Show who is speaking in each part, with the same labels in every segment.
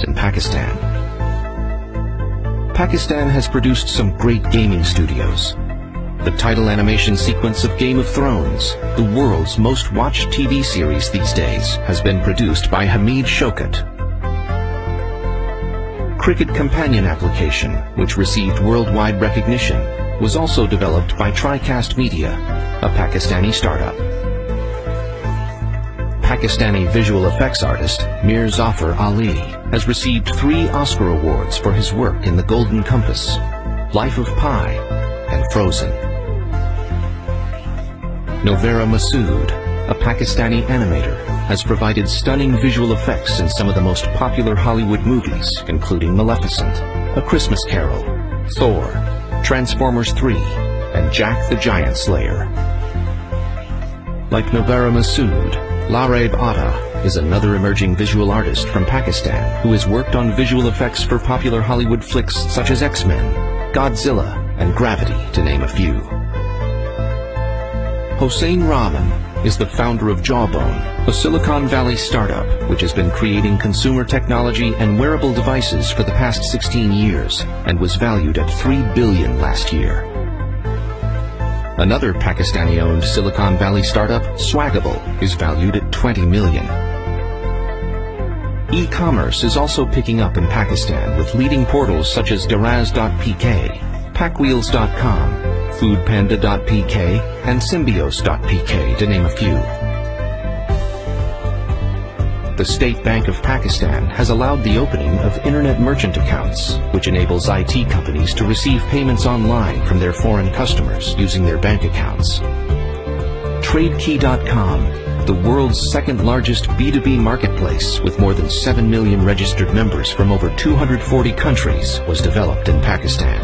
Speaker 1: in Pakistan. Pakistan has produced some great gaming studios. The title animation sequence of Game of Thrones, the world's most watched TV series these days, has been produced by Hamid Shaukat. Cricket Companion application, which received worldwide recognition, was also developed by TriCast Media, a Pakistani startup. Pakistani visual effects artist Mir Zafar Ali has received 3 Oscar awards for his work in The Golden Compass, Life of Pi, and Frozen. Novera Masood, a Pakistani animator, has provided stunning visual effects in some of the most popular Hollywood movies, including Maleficent, A Christmas Carol, Thor, Transformers 3, and Jack the Giant Slayer. Like Novera Masood, Lareb Atta is another emerging visual artist from Pakistan who has worked on visual effects for popular Hollywood flicks such as X-Men, Godzilla, and Gravity, to name a few. Hossein Rahman is the founder of Jawbone, a Silicon Valley startup which has been creating consumer technology and wearable devices for the past 16 years and was valued at $3 billion last year. Another Pakistani-owned Silicon Valley startup, Swagable, is valued at $20 million. E-commerce is also picking up in Pakistan with leading portals such as Daraz.pk, Packwheels.com, Foodpanda.pk, and Symbios.pk, to name a few. The State Bank of Pakistan has allowed the opening of internet merchant accounts, which enables IT companies to receive payments online from their foreign customers using their bank accounts. TradeKey.com, the world's second largest B2B marketplace with more than 7 million registered members from over 240 countries, was developed in Pakistan.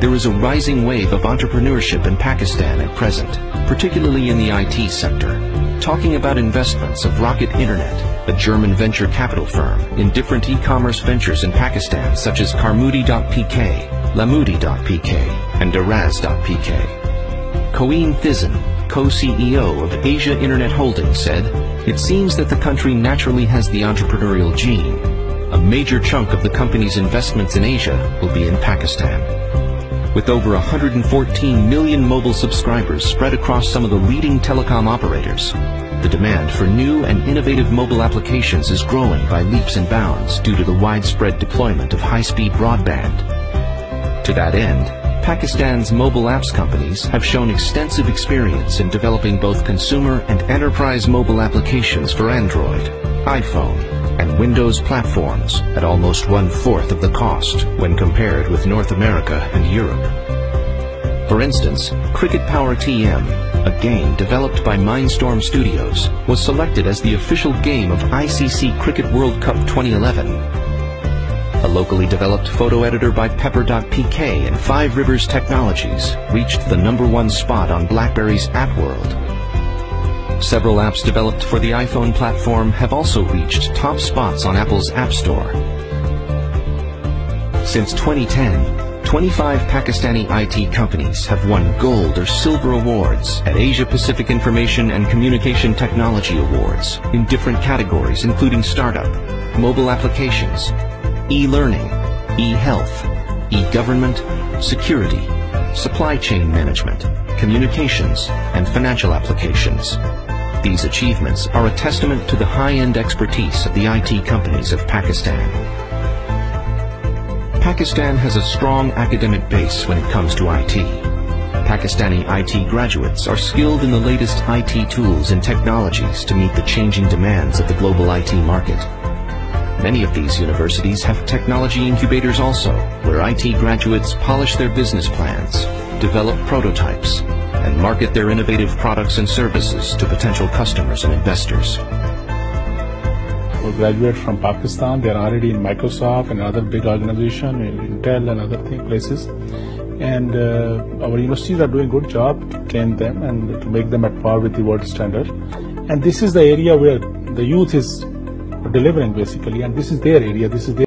Speaker 1: There is a rising wave of entrepreneurship in Pakistan at present, particularly in the IT sector. Talking about investments of Rocket Internet, a German venture capital firm, in different e-commerce ventures in Pakistan such as Karmudi.pk, Lamudi.pk, and Daraz.pk. Coeen Thizan, co-CEO of Asia Internet Holdings, said, "It seems that the country naturally has the entrepreneurial gene. A major chunk of the company's investments in Asia will be in Pakistan." With over 114 million mobile subscribers spread across some of the leading telecom operators, the demand for new and innovative mobile applications is growing by leaps and bounds due to the widespread deployment of high-speed broadband. To that end, Pakistan's mobile apps companies have shown extensive experience in developing both consumer and enterprise mobile applications for Android, iPhone, and Windows platforms at almost 1/4 of the cost when compared with North America and Europe. For instance, Cricket Power TM, a game developed by Mindstorm Studios, was selected as the official game of ICC Cricket World Cup 2011. A locally developed photo editor by Pepper.pk and Five Rivers Technologies reached the #1 spot on BlackBerry's App World. Several apps developed for the iPhone platform have also reached top spots on Apple's App Store. Since 2010, 25 Pakistani IT companies have won gold or silver awards at Asia Pacific Information and Communication Technology Awards in different categories including startup, mobile applications, e-learning, e-health, e-government, security, supply chain management, communications, and financial applications. These achievements are a testament to the high-end expertise of the IT companies of Pakistan. Pakistan has a strong academic base when it comes to IT. Pakistani IT graduates are skilled in the latest IT tools and technologies to meet the changing demands of the global IT market. Many of these universities have technology incubators also, where IT graduates polish their business plans, develop prototypes, and market their innovative products and services to potential customers and investors.
Speaker 2: We graduate from Pakistan. They are already in Microsoft and other big organizations, Intel and other places. And our universities are doing a good job to train them and to make them at par with the world standard. And this is the area where the youth is delivering basically, and this is their area, this is their